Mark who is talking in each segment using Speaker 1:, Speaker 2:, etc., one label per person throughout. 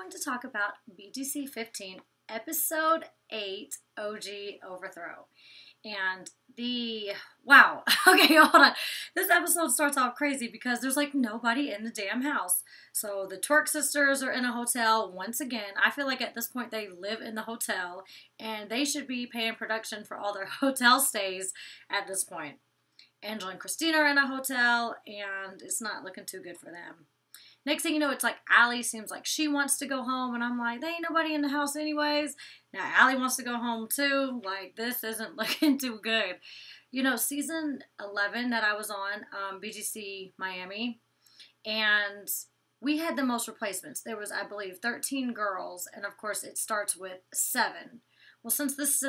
Speaker 1: going to talk about BGC 15, Episode 8, OG Overthrow. And wow. Okay, hold on. This episode starts off crazy because there's like nobody in the damn house. So the Twerk sisters are in a hotel once again. I feel like at this point they live in the hotel and they should be paying production for all their hotel stays at this point. Angela and Christina are in a hotel and it's not looking too good for them. Next thing you know, it's like Allie seems like she wants to go home, and I'm like, there ain't nobody in the house anyways. Now Allie wants to go home too. Like, this isn't looking too good. You know, season 11 that I was on, BGC Miami, and we had the most replacements. There was, I believe, 13 girls, and of course it starts with 7. Well, since this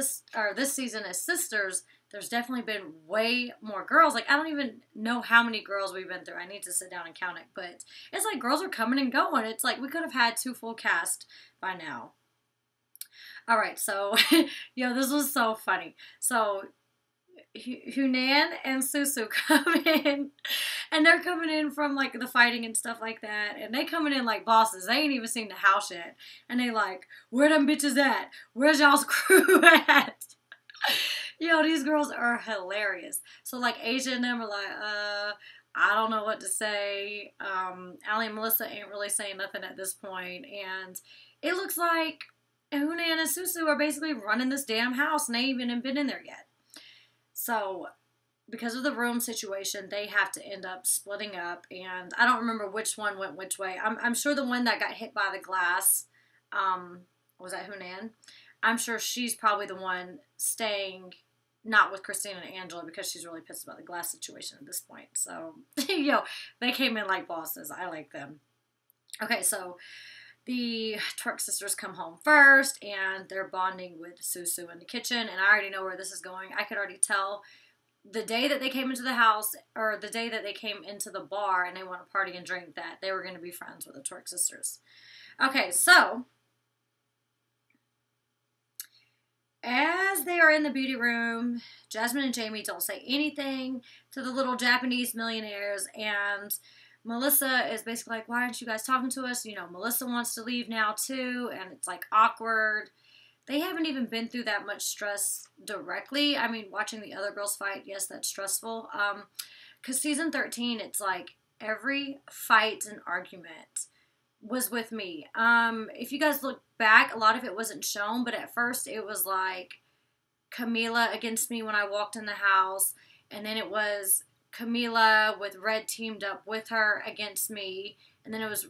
Speaker 1: season is sisters, there's definitely been way more girls. Like, I don't even know how many girls we've been through. I need to sit down and count it. But it's like girls are coming and going. It's like we could have had 2 full cast by now. All right, so, this was so funny. So, Hunan and Susu come in, and they're coming in from, like, the fighting and stuff like that, and they coming in like bosses. They ain't even seen the house yet, and they like, where them bitches at? Where's y'all's crew at? These girls are hilarious. So, like, Asia and them are like, I don't know what to say. Allie and Melissa ain't really saying nothing at this point, and it looks like Hunan and Susu are basically running this damn house, and they even haven't been in there yet. So, because of the room situation, they have to end up splitting up, and I don't remember which one went which way. I'm sure the one that got hit by the glass, was that Hunan? I'm sure she's probably the one staying not with Christina and Angela because she's really pissed about the glass situation at this point. So, they came in like bosses. I like them. Okay, so the Twerk sisters come home first, and they're bonding with Susu in the kitchen, and I already know where this is going. I could already tell the day that they came into the house, or the day that they came into the bar and they want to party and drink, that they were going to be friends with the Twerk sisters. Okay, so as they are in the beauty room, Jasmine and Jamie don't say anything to the little Japanese millionaires, and Melissa is basically like, why aren't you guys talking to us? Melissa wants to leave now too, and it's like awkward. They haven't even been through that much stress directly. I mean, watching the other girls fight, yes, that's stressful. Because season 13, it's like every fight and argument was with me. If you guys look back, a lot of it wasn't shown, but at first it was like Camila against me when I walked in the house, and then it was Camila with Red teamed up with her against me, and then it was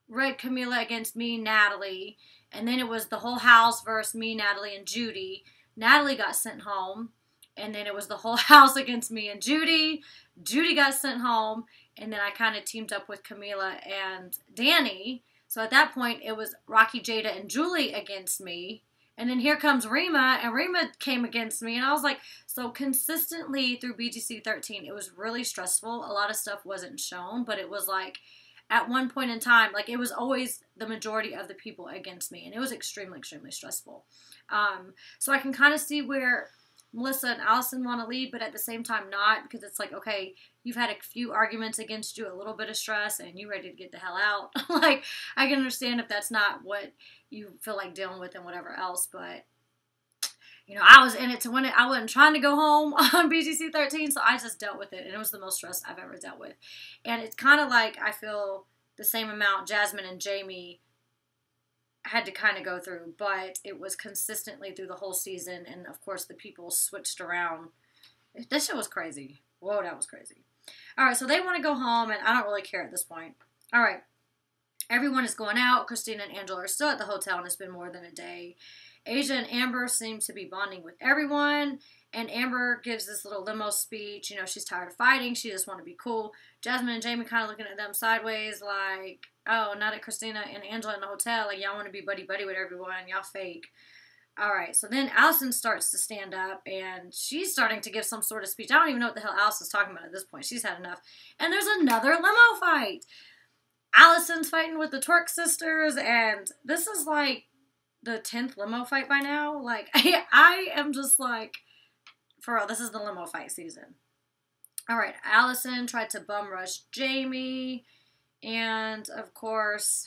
Speaker 1: Red Camila against me, Natalie, and then it was the whole house versus me, Natalie, and Judy. Natalie got sent home, and then it was the whole house against me and Judy. Judy got sent home, and then I kind of teamed up with Camila and Danny. So at that point, it was Rocky, Jada, and Julie against me. And then here comes Rima, and Rima came against me. And I was like, so consistently through BGC 13, it was really stressful. A lot of stuff wasn't shown, but it was like, at one point in time, like, it was always the majority of the people against me. And it was extremely, extremely stressful. So I can kind of see where Melissa and Allison want to leave, but at the same time not, because it's like, okay, you've had a few arguments against you, a little bit of stress, and you ready to get the hell out. Like, I can understand if that's not what you feel like dealing with and whatever else, but I was in it to win it. I wasn't trying to go home on BGC 13, so I just dealt with it, and it was the most stress I've ever dealt with. And it's kind of like I feel the same amount Jasmine and Jamie had to kind of go through, but it was consistently through the whole season, and of course the people switched around. This shit was crazy. Whoa, that was crazy. All right, so they want to go home, and I don't really care at this point. All right, everyone is going out. Christina and Angela are still at the hotel, and it's been more than a day. Asia and Amber seem to be bonding with everyone, and Amber gives this little limo speech. She's tired of fighting. She just want to be cool. Jasmine and Jamie kind of looking at them sideways like, oh, now that Christina and Angela in the hotel, like, y'all want to be buddy-buddy with everyone. Y'all fake. All right, so then Allison starts to stand up, and she's starting to give some sort of speech. I don't even know what the hell Allison's talking about at this point. She's had enough. And there's another limo fight. Allison's fighting with the Twerk sisters, and this is like the 10th limo fight by now. Like, I am just like, for real, this is the limo fight season. All right, Allison tried to bum rush Jamie, and of course,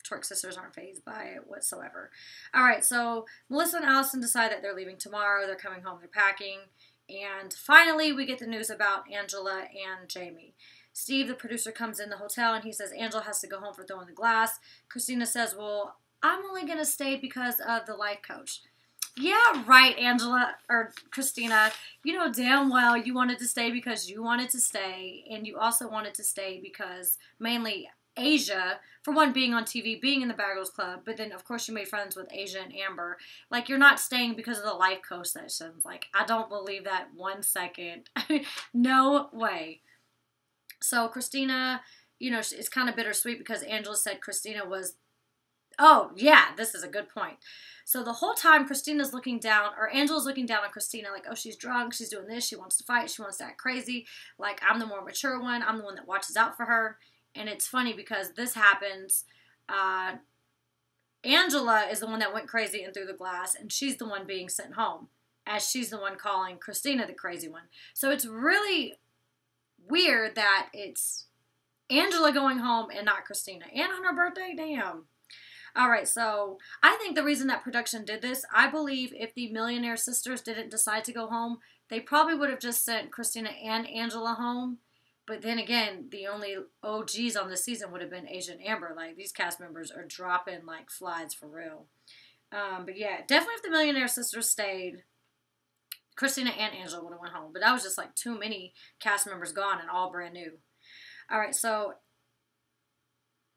Speaker 1: Twerk sisters aren't fazed by it whatsoever. All right, so Melissa and Allison decide that they're leaving tomorrow. They're coming home. They're packing. And finally, we get the news about Angela and Jamie. Steve, the producer, comes in the hotel and he says Angela has to go home for throwing the glass. Christina says, well, I'm only going to stay because of the life coach. Yeah, right, Angela, or Christina. You know damn well you wanted to stay because you wanted to stay. And you also wanted to stay because mainly Asia, for one, being on TV, being in the Bad Girls Club, but then, of course, you made friends with Asia and Amber. Like, you're not staying because of the life coach sessions. Like, I don't believe that 1 second. No way. So, Christina, you know, it's kind of bittersweet because Angela said Christina was, oh, yeah, this is a good point. So, the whole time, Christina's looking down, or Angela's looking down on Christina, like, oh, she's drunk, she's doing this, she wants to fight, she wants to act crazy. Like, I'm the more mature one, I'm the one that watches out for her. And it's funny because this happens. Angela is the one that went crazy and threw the glass, and she's the one being sent home, as she's the one calling Christina the crazy one. So it's really weird that it's Angela going home and not Christina. And on her birthday, damn. All right, so I think the reason that production did this, I believe if the Millionaire Sisters didn't decide to go home, they probably would have just sent Christina and Angela home. But then again, the only OGs on the season would have been Asia and Amber. Like, these cast members are dropping like flies for real. But yeah, definitely if the Millionaire Sisters stayed, Christina and Angela would have went home. But that was just like too many cast members gone and all brand new. All right, so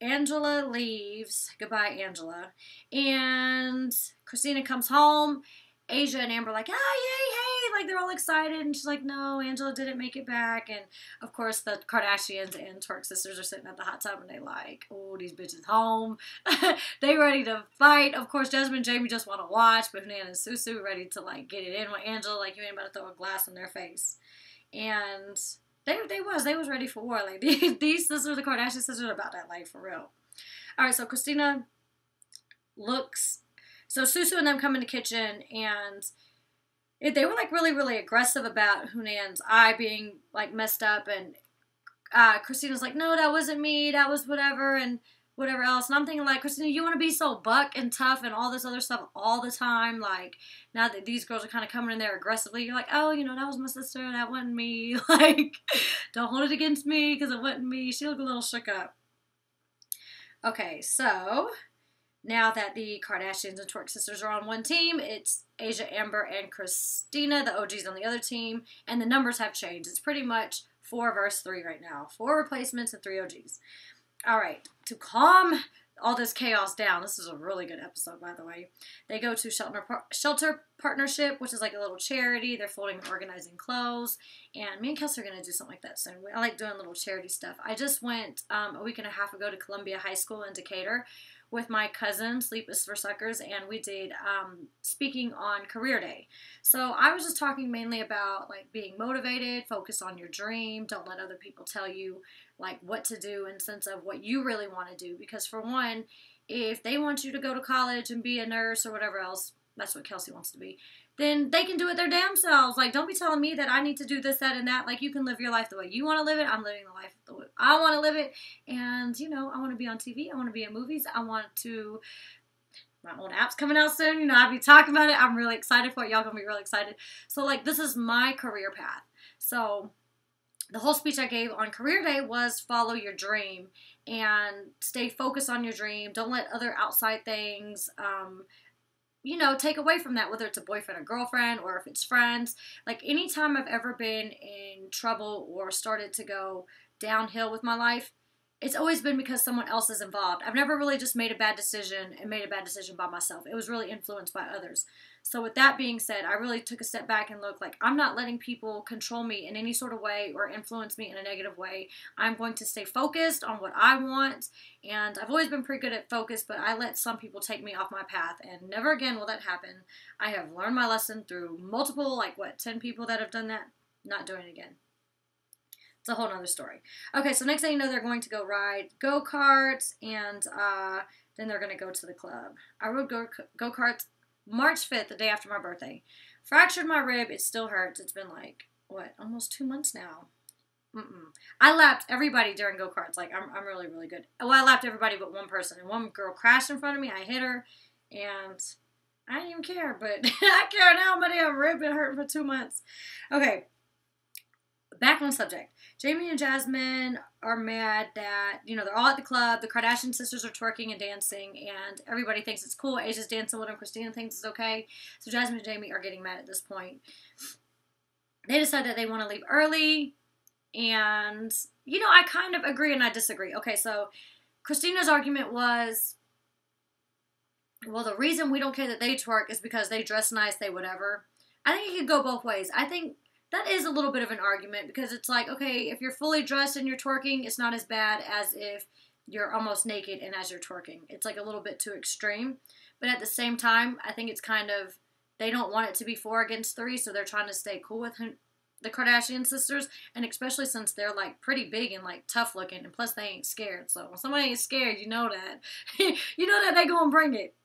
Speaker 1: Angela leaves. Goodbye, Angela. And Christina comes home. Asia and Amber are like, ah, yay, hey, like they're all excited, and she's like, no, Angela didn't make it back. And of course the Kardashians and Twerk sisters are sitting at the hot tub and they like, oh, these bitches home. They ready to fight. Of course Jasmine and Jamie just want to watch, but Hunan and Susu ready to like get it in with Angela, like you ain't about to throw a glass in their face. And they was ready for war. Like these sisters, the Kardashian sisters, are about that life for real. All right, so Christina looks. So Susu and them come in the kitchen, and they were like really, really aggressive about Hunan's eye being like messed up, and Christina's like, no, that wasn't me, that was whatever, and whatever else. And I'm thinking like, Christina, you want to be so buck and tough and all this other stuff all the time. Like, now that these girls are kind of coming in there aggressively, you're like, oh, you know, that was my sister, that wasn't me. Like, don't hold it against me because it wasn't me. She looked a little shook up. Okay, so now that the Kardashians and Twerk sisters are on one team, it's Asia, Amber, and Christina, the OGs, on the other team, and the numbers have changed. It's pretty much 4 versus 3 right now. 4 replacements and 3 OGs. All right, to calm all this chaos down, this is a really good episode, by the way, they go to Shelter Partnership, which is like a little charity. They're folding and organizing clothes, and me and Kelsey are going to do something like that soon. I like doing little charity stuff. I just went a week and a half ago to Columbia High School in Decatur with my cousin, Sleep is for Suckers, and we did speaking on Career Day. So I was just talking mainly about like being motivated, focus on your dream, don't let other people tell you like what to do in sense of what you really want to do. Because for one, if they want you to go to college and be a nurse or whatever else, that's what Kelsey wants to be, then they can do it their damn selves. Like, don't be telling me that I need to do this, that, and that. Like, you can live your life the way you want to live it. I'm living the life the way I want to live it. And, you know, I want to be on TV. I want to be in movies. I want to, my own app's coming out soon. You know, I'll be talking about it. I'm really excited for it. Y'all going to be really excited. So, like, this is my career path. So, the whole speech I gave on Career Day was follow your dream and stay focused on your dream. Don't let other outside things, you know, take away from that, whether it's a boyfriend or girlfriend or if it's friends. Like, anytime I've ever been in trouble or started to go downhill with my life, it's always been because someone else is involved. I've never really just made a bad decision and made a bad decision by myself. It was really influenced by others. So with that being said, I really took a step back and looked like I'm not letting people control me in any sort of way or influence me in a negative way. I'm going to stay focused on what I want. And I've always been pretty good at focus, but I let some people take me off my path. And never again will that happen. I have learned my lesson through multiple, 10 people that have done that. Not doing it again. It's a whole nother story. Okay, so next thing you know, they're going to go ride go-karts, and then they're going to go to the club. I rode go-karts March 5th, the day after my birthday. Fractured my rib. It still hurts. It's been almost 2 months now. Mm-mm. I lapped everybody during go-karts. Like, I'm really, really good. Well, I lapped everybody but one person. And one girl crashed in front of me. I hit her. And I didn't even care. But I care now. My damn rib been hurting for 2 months. Okay. Back on subject. Jamie and Jasmine are mad that, they're all at the club. The Kardashian sisters are twerking and dancing. And everybody thinks it's cool. Asia's dancing with them. Christina thinks it's okay. So Jasmine and Jamie are getting mad at this point. They decide that they want to leave early. And, I kind of agree and I disagree. Okay, so Christina's argument was, well, the reason we don't care that they twerk is because they dress nice, they whatever. I think it could go both ways. I think that is a little bit of an argument because it's like, okay, if you're fully dressed and you're twerking, it's not as bad as if you're almost naked and as you're twerking. It's like a little bit too extreme. But at the same time, I think it's kind of, they don't want it to be 4 against 3, so they're trying to stay cool with the Kardashian sisters, and especially since they're like pretty big and like tough looking, and plus they ain't scared. So when somebody ain't scared, you know that they gonna bring it.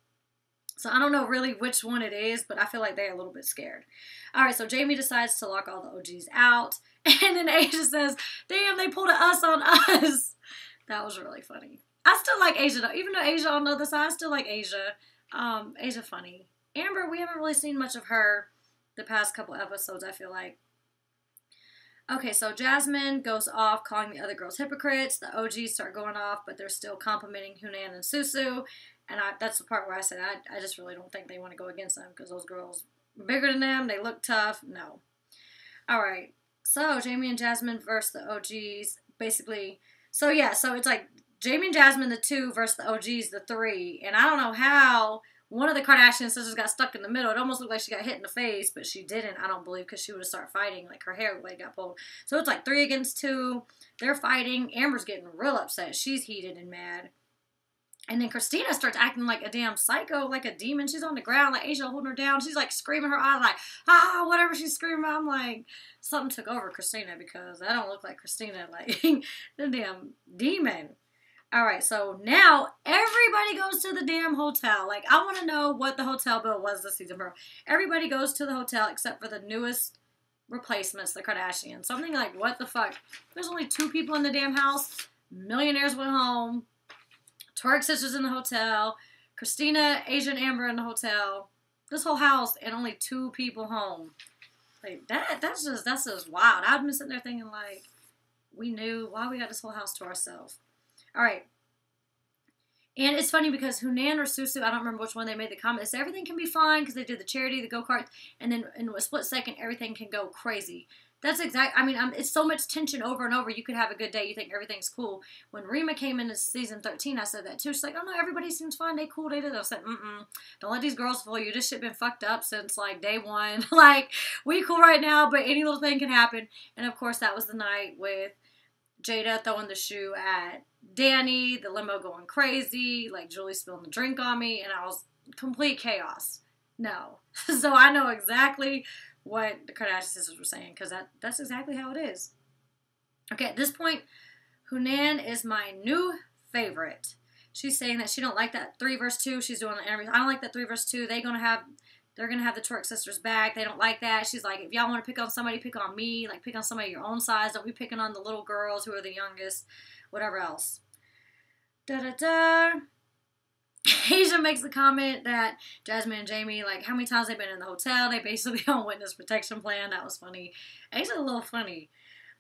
Speaker 1: So I don't know really which one it is, but I feel like they're a little bit scared. All right, so Jamie decides to lock all the OGs out, and then Asia says, "Damn, they pulled a us on us." That was really funny. I still like Asia though, even though Asia on the other side, I still like Asia. Asia funny. Amber, we haven't really seen much of her the past couple episodes. I feel like. Okay, so Jasmine goes off calling the other girls hypocrites. The OGs start going off, but they're still complimenting Hunan and Susu. And that's the part where I said I just really don't think they want to go against them because those girls are bigger than them. They look tough. No. All right. So Jamie and Jasmine versus the OGs. Basically, so it's like Jamie and Jasmine, the 2, versus the OGs, the 3. And I don't know how one of the Kardashian sisters got stuck in the middle. It almost looked like she got hit in the face, but she didn't, I don't believe, because she would have started fighting. Like, her hair like got pulled. So it's like 3 against 2. They're fighting. Amber's getting real upset. She's heated and mad. And then Christina starts acting like a damn psycho, like a demon. She's on the ground, like Asia holding her down. She's like screaming her eyes, like, whatever she's screaming. I'm like, something took over Christina because I don't look like Christina, like the damn demon. All right, so now everybody goes to the damn hotel. Like, I want to know what the hotel bill was this season, bro. Everybody goes to the hotel except for the newest replacements, the Kardashians. Something like, what the fuck? There's only 2 people in the damn house. Millionaires went home. Twerk sisters in the hotel. Christina, Asia, and Amber in the hotel. This whole house and only 2 people home. Like, that's just wild. I've been sitting there thinking, like, we knew why we got this whole house to ourselves. All right. And it's funny because Hunan or Susu, I don't remember which one, they made the comment. They said everything can be fine because they did the charity, the go-karts, and then in a split second, everything can go crazy. That's it's so much tension over and over. You could have a good day. You think everything's cool. When Rima came into season 13, I said that too. She's like, oh no, everybody seems fine. They cool. They did. I said, don't let these girls fool you. This shit been fucked up since like day 1. Like, we cool right now, but any little thing can happen. And of course, that was the night with Jada throwing the shoe at Danny, the limo going crazy, like Julie spilling the drink on me, and I was complete chaos. No. So I know exactly what the Kardashian sisters were saying, because that's exactly how it is. Okay, at this point, Hunan is my new favorite. She's saying that she don't like that 3 verse 2. She's doing the interview. I don't like that 3 verse 2. They're gonna have the twerk sisters back. They don't like that. She's like, if y'all want to pick on somebody, pick on me. Like, pick on somebody your own size. Don't be picking on the little girls who are the youngest. Whatever else. Asia makes the comment that Jasmine and Jamie, like, how many times they've been in the hotel. They basically on witness protection plan. That was funny. Asia's a little funny.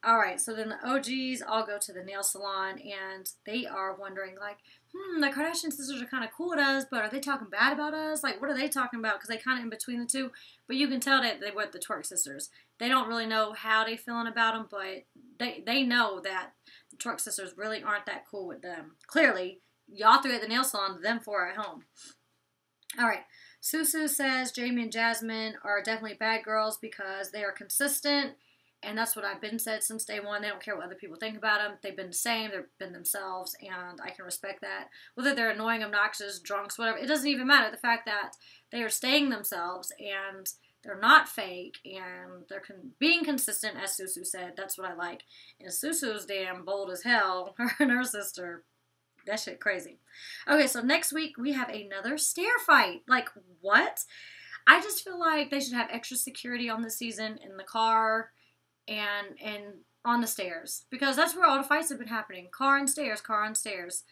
Speaker 1: All right, so then the OGs all go to the nail salon, and they are wondering, like, the Kardashian sisters are kind of cool with us, but are they talking bad about us? Like, what are they talking about? Because they kind of in between the 2. But you can tell that they were the twerk sisters. They don't really know how they feeling about them, but they know that the twerk sisters really aren't that cool with them. Clearly, y'all 3 at the nail salon, them 4 at home. All right. Susu says Jamie and Jasmine are definitely bad girls because they are consistent. And that's what I've been said since day 1. They don't care what other people think about them. They've been the same. They've been themselves. And I can respect that. Whether they're annoying, obnoxious, drunks, whatever. It doesn't even matter. The fact that they are staying themselves and they're not fake. And they're being consistent, as Susu said. That's what I like. And Susu's damn bold as hell. Her and her sister. That shit crazy. Okay, so next week we have another stair fight. Like, what? I just feel like they should have extra security on this season in the car. And on the stairs. Because that's where all the fights have been happening. Car and stairs, car and stairs.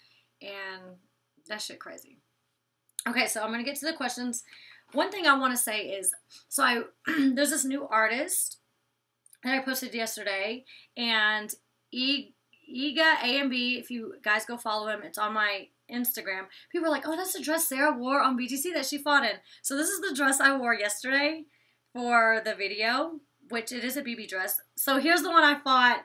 Speaker 1: And that shit crazy. Okay, so I'm going to get to the questions. One thing I want to say is, so there's this new artist that I posted yesterday, and Iga AMB, if you guys go follow him, it's on my Instagram. People are like, oh, that's the dress Sarah wore on BGC that she fought in. So this is the dress I wore yesterday for the video, which it is a BB dress. So here's the one I fought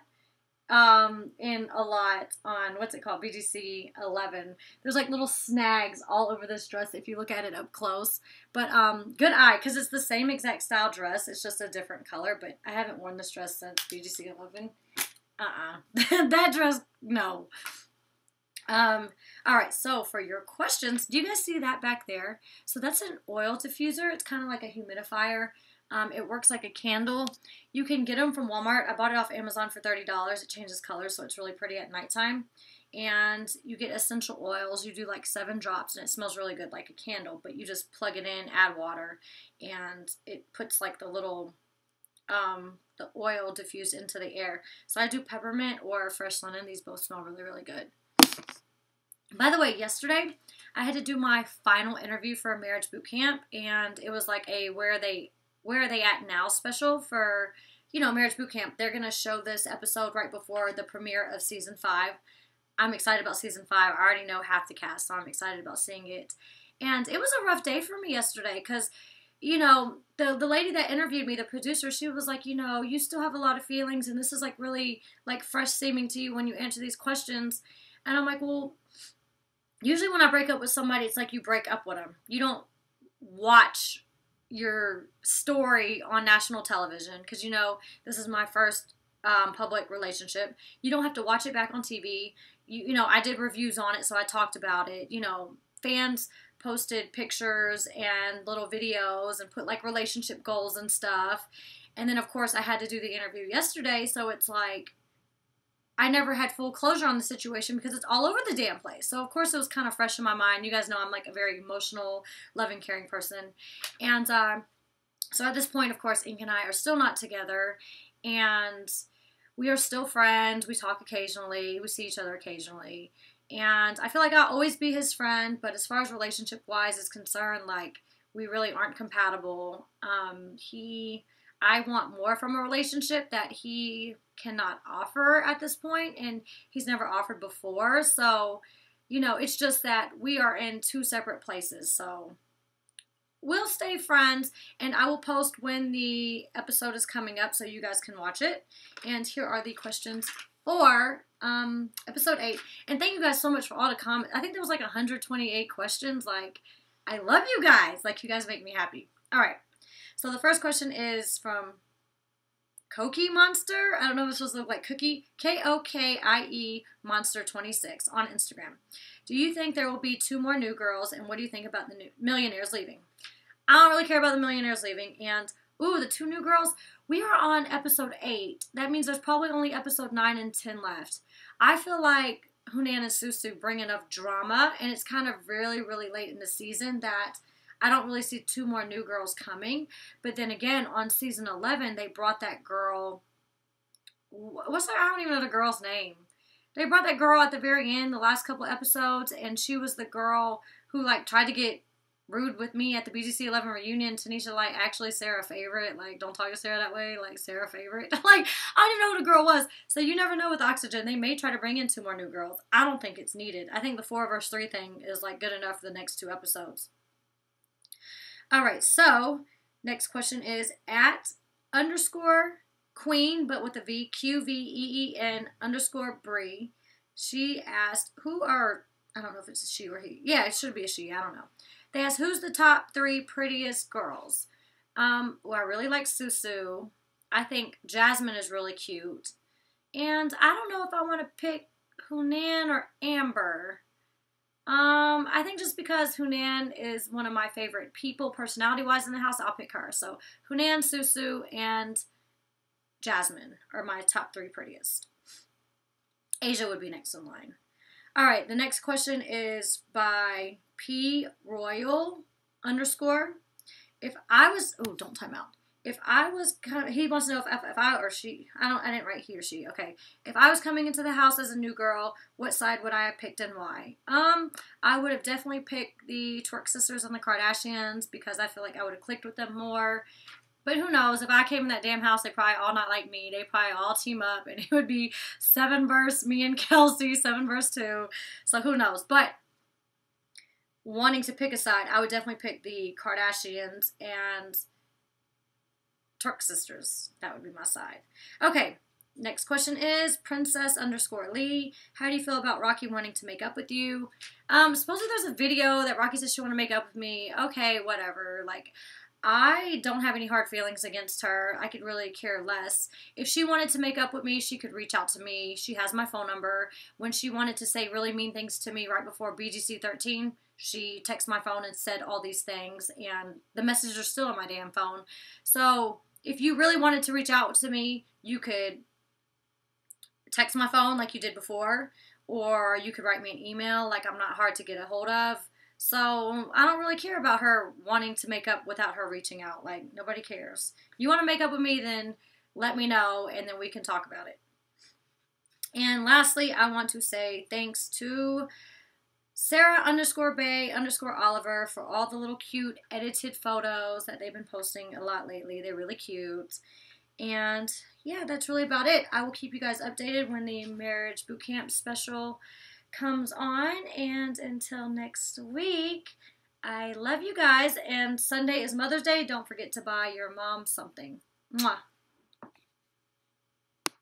Speaker 1: in a lot on, what's it called, BGC 11. There's like little snags all over this dress if you look at it up close. But good eye, because it's the same exact style dress. It's just a different color, but I haven't worn this dress since BGC 11. That dress, no. Alright, so for your questions, do you guys see that back there? So that's an oil diffuser. It's kind of like a humidifier. It works like a candle. You can get them from Walmart. I bought it off Amazon for $30. It changes color, so it's really pretty at nighttime. And you get essential oils. You do like 7 drops, and it smells really good like a candle. But you just plug it in, add water, and it puts like the little, the oil diffused into the air. So I do peppermint or fresh linen. These both smell really, really good. By the way, yesterday I had to do my final interview for a marriage boot camp, and it was like a where are they at now special for, you know, marriage boot camp. They're going to show this episode right before the premiere of season 5. I'm excited about season 5. I already know half the cast, so I'm excited about seeing it. And it was a rough day for me yesterday because, you know, the lady that interviewed me, the producer, she was like, you know, you still have a lot of feelings, and this is like really like fresh seeming to you when you answer these questions. And I'm like, well, usually when I break up with somebody, it's like you break up with them. You don't watch your story on national television because, you know, this is my first public relationship. You don't have to watch it back on TV. You know, I did reviews on it, so I talked about it. You know, fans posted pictures and little videos and put like relationship goals and stuff. And then, of course, I had to do the interview yesterday, so it's like I never had full closure on the situation because it's all over the damn place. So, of course, it was kind of fresh in my mind. You guys know I'm like a very emotional, loving, caring person. And so at this point, of course, Ink and I are still not together. And we are still friends. We talk occasionally. We see each other occasionally. And I feel like I'll always be his friend. But as far as relationship-wise is concerned, like, we really aren't compatible. I want more from a relationship that he cannot offer at this point, and he's never offered before. So, you know, it's just that we are in 2 separate places. So we'll stay friends, and I will post when the episode is coming up so you guys can watch it. And here are the questions for episode 8. And thank you guys so much for all the comments. I think there was like 128 questions. Like, I love you guys. Like, you guys make me happy. All right. So the first question is from Kokie Monster. I don't know if it's supposed to look like cookie. Kokie Monster 26 on Instagram. Do you think there will be 2 more new girls? And what do you think about the new millionaires leaving? I don't really care about the millionaires leaving. And, ooh, the 2 new girls. We are on episode 8. That means there's probably only episode 9 and 10 left. I feel like Hunan and Susu bring enough drama. And it's kind of really, really late in the season that I don't really see 2 more new girls coming. But then again, on season 11, they brought that girl. I don't even know the girl's name. They brought that girl at the very end, the last couple episodes, and she was the girl who, like, tried to get rude with me at the BGC 11 reunion. Tanisha, like, actually Sarah favorite. Like, don't talk to Sarah that way. Like, Sarah favorite. Like, I didn't know who the girl was. So you never know with Oxygen. They may try to bring in 2 more new girls. I don't think it's needed. I think the 4 vs. 3 thing is, like, good enough for the next 2 episodes. Alright, so next question is @_Queen, but with a V, QVEEN_Bree. She asked, I don't know if it's a she or he. Yeah, it should be a she. I don't know. They asked, who's the top 3 prettiest girls? Well, I really like Susu. I think Jasmine is really cute. And I don't know if I want to pick Hunan or Amber. I think just because Hunan is one of my favorite people, personality-wise in the house, I'll pick her. So, Hunan, Susu, and Jasmine are my top 3 prettiest. Asia would be next in line. Alright, the next question is by PRoyal_. If I was... Oh, don't time out. if I was, he wants to know if I or she, I didn't write he or she. Okay. If I was coming into the house as a new girl, what side would I have picked and why? I would have definitely picked the Twerk sisters and the Kardashians because I feel like I would have clicked with them more. But who knows? If I came in that damn house, they probably all not like me. They probably all team up, and it would be 7 versus me and Kelsey, 7 versus 2. So who knows? But wanting to pick a side, I would definitely pick the Kardashians and Twerk sisters. That would be my side. Okay. Next question is Princess_Lee. How do you feel about Rocky wanting to make up with you? Supposedly there's a video that Rocky says she want to make up with me. Okay, whatever. Like, I don't have any hard feelings against her. I could really care less. If she wanted to make up with me, she could reach out to me. She has my phone number. When she wanted to say really mean things to me right before BGC 13, she texted my phone and said all these things, and the messages are still on my damn phone. So if you really wanted to reach out to me, you could text my phone like you did before, or you could write me an email. Like, I'm not hard to get a hold of. So I don't really care about her wanting to make up without her reaching out. Like, nobody cares. You want to make up with me, then let me know, and then we can talk about it. And lastly, I want to say thanks to Sarah_Bay_Oliver for all the little cute edited photos that they've been posting a lot lately. They're really cute. And yeah, that's really about it. I will keep you guys updated when the Marriage Bootcamp special comes on. And until next week, I love you guys. And Sunday is Mother's Day. Don't forget to buy your mom something. Mwah.